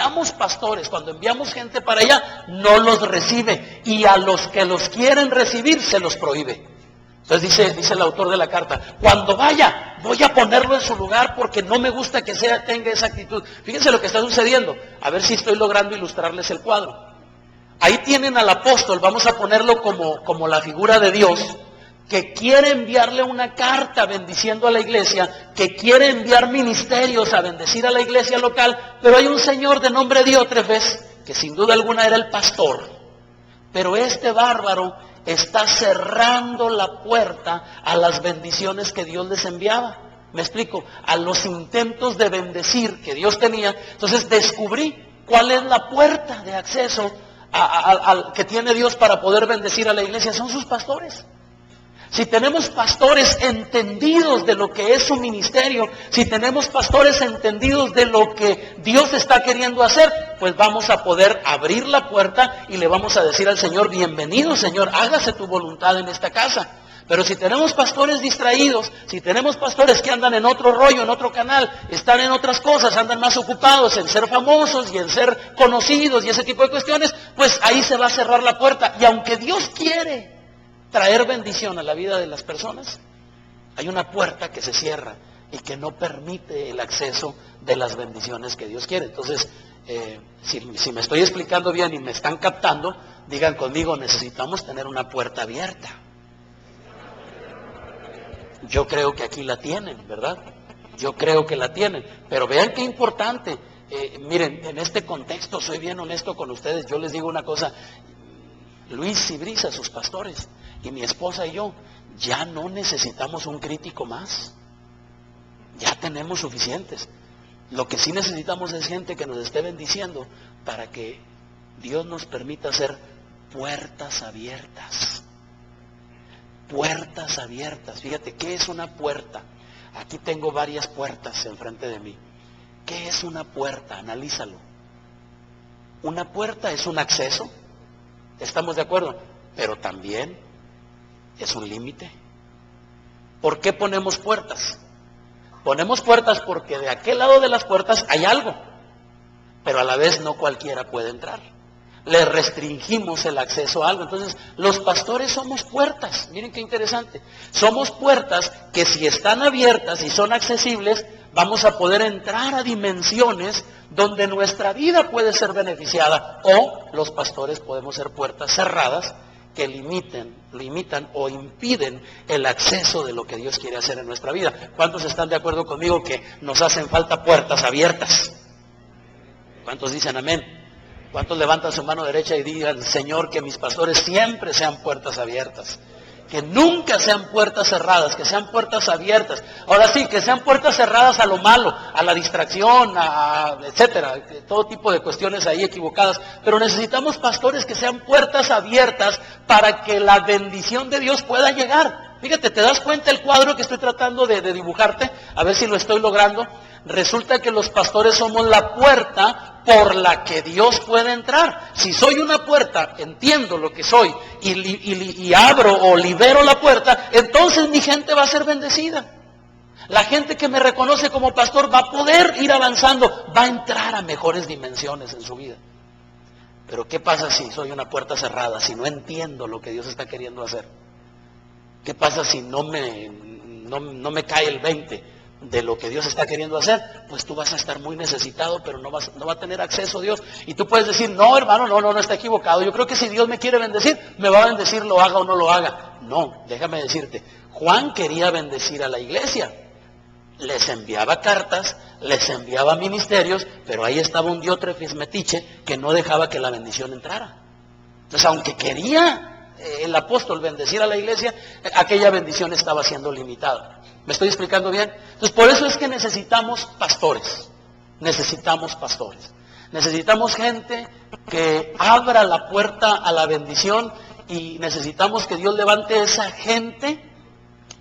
necesitamos pastores, cuando enviamos gente para allá, no los recibe, y a los que los quieren recibir se los prohíbe. Entonces dice el autor de la carta, cuando vaya, voy a ponerlo en su lugar porque no me gusta que tenga esa actitud. Fíjense lo que está sucediendo, a ver si estoy logrando ilustrarles el cuadro. Ahí tienen al apóstol, vamos a ponerlo como la figura de Dios, que quiere enviarle una carta bendiciendo a la iglesia, que quiere enviar ministerios a bendecir a la iglesia local, pero hay un señor de nombre Diótrefes, que sin duda alguna era el pastor, pero este bárbaro está cerrando la puerta a las bendiciones que Dios les enviaba. Me explico, a los intentos de bendecir que Dios tenía. Entonces descubrí cuál es la puerta de acceso que tiene Dios para poder bendecir a la iglesia, son sus pastores. Si tenemos pastores entendidos de lo que es su ministerio, si tenemos pastores entendidos de lo que Dios está queriendo hacer, pues vamos a poder abrir la puerta y le vamos a decir al Señor, bienvenido Señor, hágase tu voluntad en esta casa. Pero si tenemos pastores distraídos, si tenemos pastores que andan en otro rollo, en otro canal, están en otras cosas, andan más ocupados en ser famosos y en ser conocidos y ese tipo de cuestiones, pues ahí se va a cerrar la puerta. Y aunque Dios quiere traer bendición a la vida de las personas, hay una puerta que se cierra y que no permite el acceso de las bendiciones que Dios quiere. Entonces, si me estoy explicando bien y me están captando, digan conmigo, necesitamos tener una puerta abierta. Yo creo que aquí la tienen, ¿verdad? Yo creo que la tienen, pero vean qué importante. Miren, en este contexto, soy bien honesto con ustedes, yo les digo una cosa, Luis y Brisa, sus pastores, y mi esposa y yo, ya no necesitamos un crítico más. Ya tenemos suficientes. Lo que sí necesitamos es gente que nos esté bendiciendo para que Dios nos permita hacer puertas abiertas. Puertas abiertas. Fíjate, ¿qué es una puerta? Aquí tengo varias puertas enfrente de mí. ¿Qué es una puerta? Analízalo. Una puerta es un acceso. ¿Estamos de acuerdo? Pero también es un límite. ¿Por qué ponemos puertas? Ponemos puertas porque de aquel lado de las puertas hay algo, pero a la vez no cualquiera puede entrar. Le restringimos el acceso a algo. Entonces, los pastores somos puertas. Miren qué interesante. Somos puertas que si están abiertas y son accesibles, vamos a poder entrar a dimensiones donde nuestra vida puede ser beneficiada, o los pastores podemos ser puertas cerradas que limitan o impiden el acceso de lo que Dios quiere hacer en nuestra vida. ¿Cuántos están de acuerdo conmigo que nos hacen falta puertas abiertas? ¿Cuántos dicen amén? ¿Cuántos levantan su mano derecha y digan, Señor, que mis pastores siempre sean puertas abiertas? Que nunca sean puertas cerradas, que sean puertas abiertas. Ahora sí, que sean puertas cerradas a lo malo, a la distracción, etcétera, todo tipo de cuestiones ahí equivocadas. Pero necesitamos pastores que sean puertas abiertas para que la bendición de Dios pueda llegar. Fíjate, ¿te das cuenta el cuadro que estoy tratando de dibujarte? A ver si lo estoy logrando. Resulta que los pastores somos la puerta por la que Dios puede entrar. Si soy una puerta, entiendo lo que soy y abro o libero la puerta, entonces mi gente va a ser bendecida. La gente que me reconoce como pastor va a poder ir avanzando, va a entrar a mejores dimensiones en su vida. Pero ¿qué pasa si soy una puerta cerrada, si no entiendo lo que Dios está queriendo hacer? ¿Qué pasa si no me cae el 20 de lo que Dios está queriendo hacer? Pues tú vas a estar muy necesitado, pero no va a tener acceso a Dios. Y tú puedes decir, no hermano, no está equivocado. Yo creo que si Dios me quiere bendecir, me va a bendecir, lo haga o no lo haga. No, déjame decirte, Juan quería bendecir a la iglesia. Les enviaba cartas, les enviaba ministerios, pero ahí estaba un Diótrefes metiche que no dejaba que la bendición entrara. Entonces, aunque quería el apóstol bendecir a la iglesia, aquella bendición estaba siendo limitada. ¿Me estoy explicando bien? Entonces, por eso es que necesitamos pastores. Necesitamos pastores. Necesitamos gente que abra la puerta a la bendición, y necesitamos que Dios levante esa gente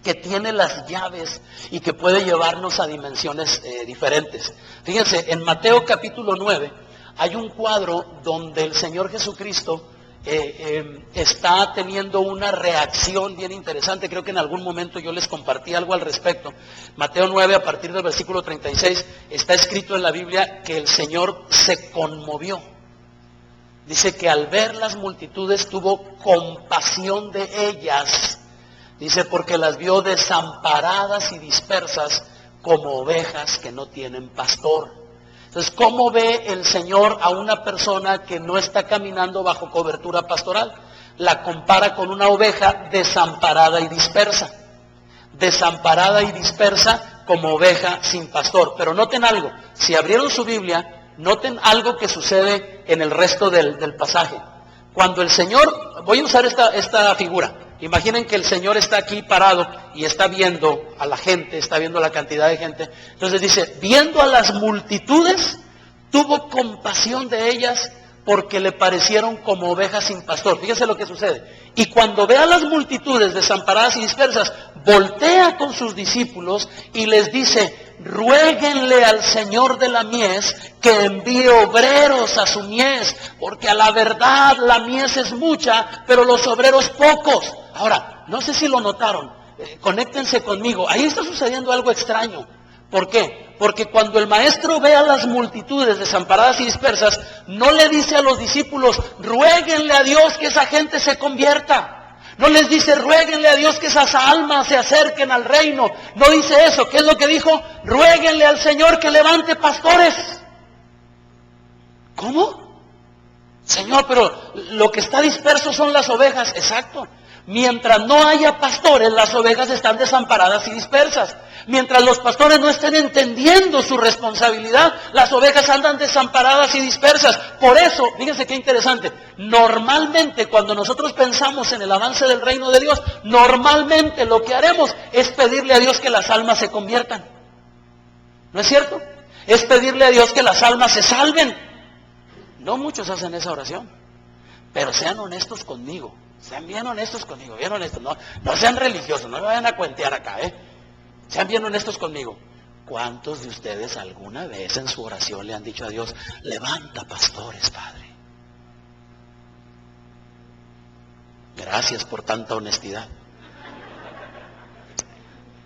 que tiene las llaves y que puede llevarnos a dimensiones diferentes. Fíjense, en Mateo capítulo 9 hay un cuadro donde el Señor Jesucristo está teniendo una reacción bien interesante. Creo que en algún momento yo les compartí algo al respecto. Mateo 9, a partir del versículo 36, está escrito en la Biblia que el Señor se conmovió. Dice que al ver las multitudes tuvo compasión de ellas. Dice, porque las vio desamparadas y dispersas como ovejas que no tienen pastor. Entonces, ¿cómo ve el Señor a una persona que no está caminando bajo cobertura pastoral? La compara con una oveja desamparada y dispersa. Desamparada y dispersa como oveja sin pastor. Pero noten algo, si abrieron su Biblia, noten algo que sucede en el resto del pasaje. Cuando el Señor, voy a usar esta figura. Imaginen que el Señor está aquí parado y está viendo a la gente, está viendo la cantidad de gente. Entonces dice, viendo a las multitudes, tuvo compasión de ellas porque le parecieron como ovejas sin pastor. Fíjense lo que sucede. Y cuando ve a las multitudes desamparadas y dispersas, voltea con sus discípulos y les dice, ruéguenle al Señor de la mies que envíe obreros a su mies, porque a la verdad la mies es mucha, pero los obreros pocos. Ahora, no sé si lo notaron, conéctense conmigo, ahí está sucediendo algo extraño. ¿Por qué? Porque cuando el maestro ve a las multitudes desamparadas y dispersas, no le dice a los discípulos, ruéguenle a Dios que esa gente se convierta. No les dice, ruéguenle a Dios que esas almas se acerquen al reino. No dice eso. ¿Qué es lo que dijo? Ruéguenle al Señor que levante pastores. ¿Cómo? Señor, pero lo que está disperso son las ovejas. Exacto. Mientras no haya pastores, las ovejas están desamparadas y dispersas. Mientras los pastores no estén entendiendo su responsabilidad, las ovejas andan desamparadas y dispersas. Por eso, fíjense qué interesante, normalmente cuando nosotros pensamos en el avance del reino de Dios, normalmente lo que haremos es pedirle a Dios que las almas se conviertan. ¿No es cierto? Es pedirle a Dios que las almas se salven. No muchos hacen esa oración, pero sean honestos conmigo. Sean bien honestos conmigo, bien honestos. No sean religiosos, no me vayan a cuentear acá, Sean bien honestos conmigo. ¿Cuántos de ustedes alguna vez en su oración le han dicho a Dios, levanta pastores, Padre? Gracias por tanta honestidad.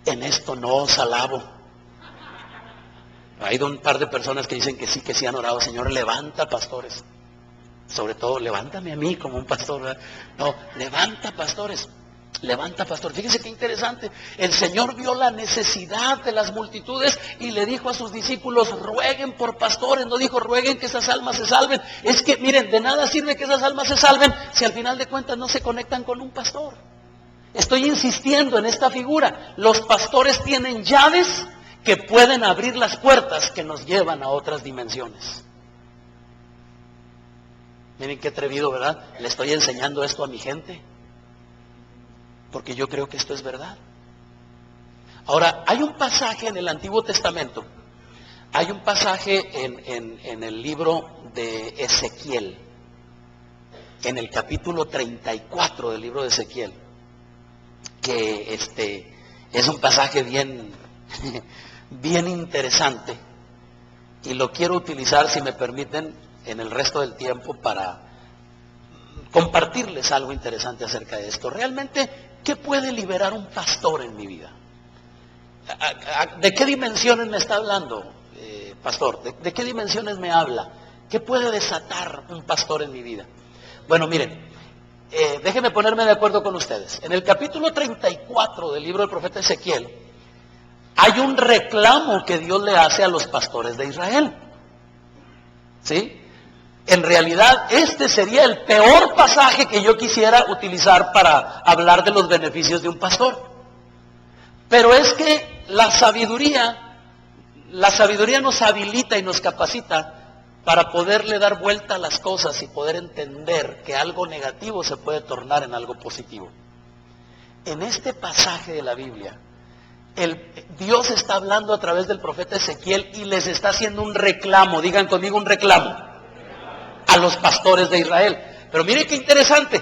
En esto no os alabo. Hay un par de personas que dicen que sí han orado, Señor, levanta pastores. Sobre todo, levántame a mí como un pastor, ¿verdad? No, levanta pastores. Levanta pastor. Fíjense qué interesante. El Señor vio la necesidad de las multitudes y le dijo a sus discípulos, rueguen por pastores. No dijo, rueguen que esas almas se salven. Es que, miren, de nada sirve que esas almas se salven si al final de cuentas no se conectan con un pastor. Estoy insistiendo en esta figura. Los pastores tienen llaves que pueden abrir las puertas que nos llevan a otras dimensiones. Miren qué atrevido, ¿verdad? Le estoy enseñando esto a mi gente, porque yo creo que esto es verdad. Ahora, hay un pasaje en el Antiguo Testamento, hay un pasaje en el libro de Ezequiel, en el capítulo 34 del libro de Ezequiel, que es un pasaje bien, bien interesante, y lo quiero utilizar, si me permiten, en el resto del tiempo para compartirles algo interesante acerca de esto. Realmente, ¿qué puede liberar un pastor en mi vida? ¿De qué dimensiones me está hablando, pastor? ¿De qué dimensiones me habla? ¿Qué puede desatar un pastor en mi vida? Bueno, miren, déjenme ponerme de acuerdo con ustedes. En el capítulo 34 del libro del profeta Ezequiel, hay un reclamo que Dios le hace a los pastores de Israel. ¿Sí? En realidad, este sería el peor pasaje que yo quisiera utilizar para hablar de los beneficios de un pastor. Pero es que la sabiduría nos habilita y nos capacita para poderle dar vuelta a las cosas y poder entender que algo negativo se puede tornar en algo positivo. En este pasaje de la Biblia, Dios está hablando a través del profeta Ezequiel y les está haciendo un reclamo, digan conmigo un reclamo, a los pastores de Israel. Pero mire qué interesante,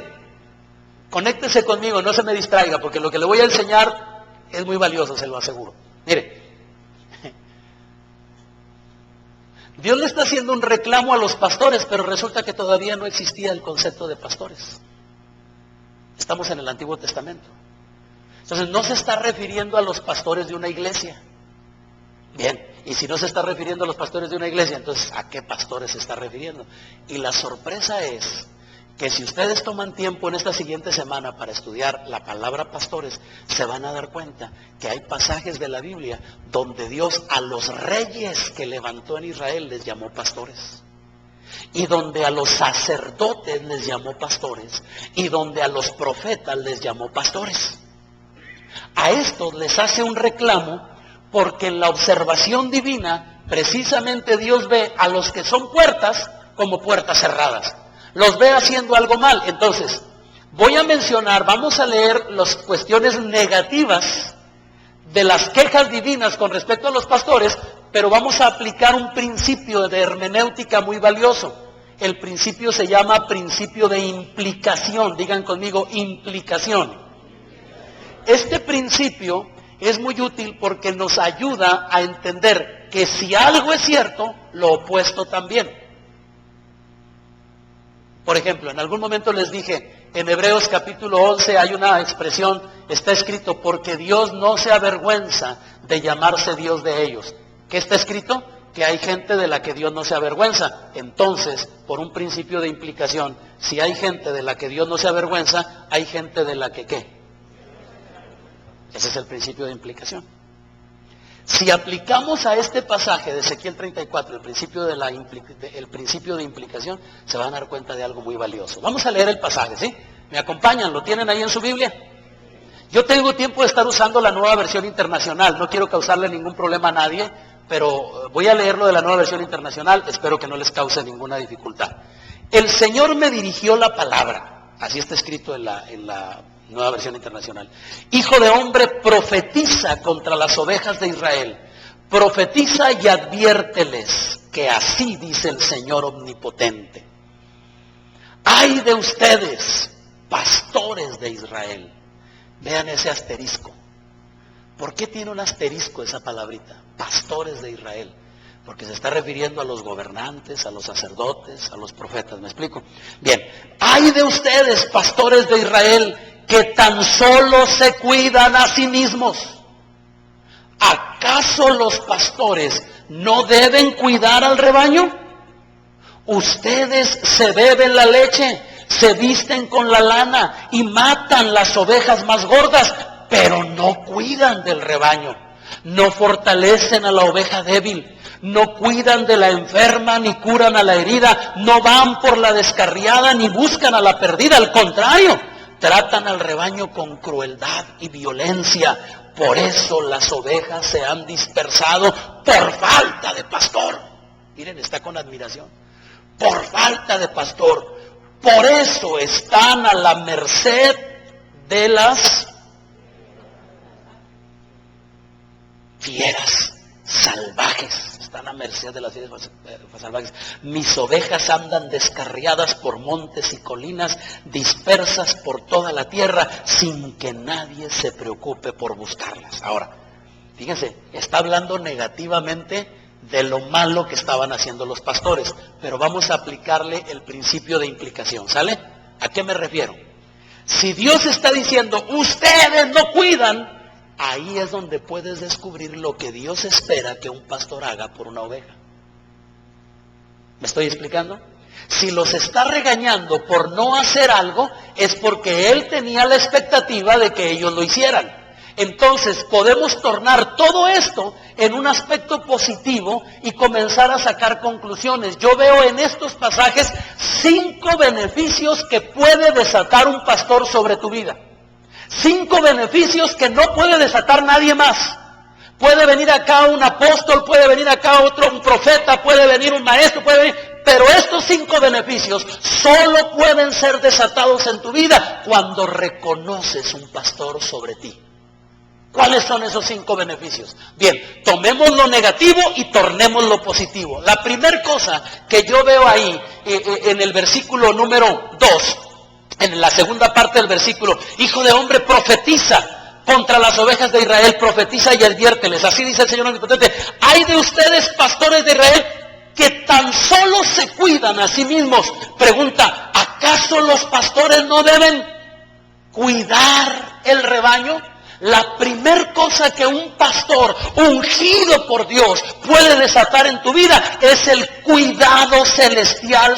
conéctese conmigo, no se me distraiga, porque lo que le voy a enseñar es muy valioso, se lo aseguro. Mire, Dios le está haciendo un reclamo a los pastores, pero resulta que todavía no existía el concepto de pastores. Estamos en el Antiguo Testamento. Entonces no se está refiriendo a los pastores de una iglesia. Bien, y si no se está refiriendo a los pastores de una iglesia, entonces ¿a qué pastores se está refiriendo? Y la sorpresa es que si ustedes toman tiempo en esta siguiente semana para estudiar la palabra pastores, se van a dar cuenta que hay pasajes de la Biblia donde Dios a los reyes que levantó en Israel les llamó pastores, y donde a los sacerdotes les llamó pastores, y donde a los profetas les llamó pastores. A estos les hace un reclamo porque en la observación divina precisamente Dios ve a los que son puertas como puertas cerradas. Los ve haciendo algo mal. Entonces, voy a mencionar, vamos a leer las cuestiones negativas de las quejas divinas con respecto a los pastores, pero vamos a aplicar un principio de hermenéutica muy valioso. El principio se llama principio de implicación. Digan conmigo, implicación. Este principio es muy útil porque nos ayuda a entender que si algo es cierto, lo opuesto también. Por ejemplo, en algún momento les dije, en Hebreos capítulo 11 hay una expresión, está escrito, porque Dios no se avergüenza de llamarse Dios de ellos. ¿Qué está escrito? Que hay gente de la que Dios no se avergüenza. Entonces, por un principio de implicación, si hay gente de la que Dios no se avergüenza, hay gente de la que ¿qué? Ese es el principio de implicación. Si aplicamos a este pasaje de Ezequiel 34 el principio de implicación, se van a dar cuenta de algo muy valioso. Vamos a leer el pasaje, ¿sí? ¿Me acompañan? ¿Lo tienen ahí en su Biblia? Yo tengo tiempo de estar usando la Nueva Versión Internacional, no quiero causarle ningún problema a nadie, pero voy a leerlo de la Nueva Versión Internacional, espero que no les cause ninguna dificultad. El Señor me dirigió la palabra, así está escrito en la Nueva Versión Internacional. Hijo de hombre, profetiza contra las ovejas de Israel. Profetiza y adviérteles que así dice el Señor omnipotente. ¡Ay de ustedes, pastores de Israel! Vean ese asterisco. ¿Por qué tiene un asterisco esa palabrita? Pastores de Israel. Porque se está refiriendo a los gobernantes, a los sacerdotes, a los profetas. ¿Me explico? Bien. ¡Ay de ustedes, pastores de Israel, que tan solo se cuidan a sí mismos! ¿Acaso los pastores no deben cuidar al rebaño? Ustedes se beben la leche, se visten con la lana y matan las ovejas más gordas, pero no cuidan del rebaño. No fortalecen a la oveja débil, no cuidan de la enferma ni curan a la herida, no van por la descarriada ni buscan a la perdida, al contrario, tratan al rebaño con crueldad y violencia. Por eso las ovejas se han dispersado por falta de pastor. Miren, está con admiración. Por falta de pastor. Por eso están a la merced de las fieras salvajes. Están a merced de las fieras salvajes. Mis ovejas andan descarriadas por montes y colinas, dispersas por toda la tierra, sin que nadie se preocupe por buscarlas. Ahora, fíjense, está hablando negativamente de lo malo que estaban haciendo los pastores, pero vamos a aplicarle el principio de implicación, ¿sale? ¿A qué me refiero? Si Dios está diciendo, ustedes no cuidan, ahí es donde puedes descubrir lo que Dios espera que un pastor haga por una oveja. ¿Me estoy explicando? Si los está regañando por no hacer algo, es porque Él tenía la expectativa de que ellos lo hicieran. Entonces podemos tornar todo esto en un aspecto positivo y comenzar a sacar conclusiones. Yo veo en estos pasajes 5 beneficios que puede desatar un pastor sobre tu vida. 5 beneficios que no puede desatar nadie más. Puede venir acá un apóstol, puede venir acá un profeta, puede venir un maestro, pero estos 5 beneficios solo pueden ser desatados en tu vida cuando reconoces un pastor sobre ti. ¿Cuáles son esos 5 beneficios? Bien, tomemos lo negativo y tornemos lo positivo. La primera cosa que yo veo ahí, en el versículo número 2, en la segunda parte del versículo, hijo de hombre, profetiza contra las ovejas de Israel, profetiza y adviérteles. Así dice el Señor omnipotente. Ay de ustedes, pastores de Israel, que tan solo se cuidan a sí mismos. Pregunta, ¿acaso los pastores no deben cuidar el rebaño? La primer cosa que un pastor ungido por Dios puede desatar en tu vida es el cuidado celestial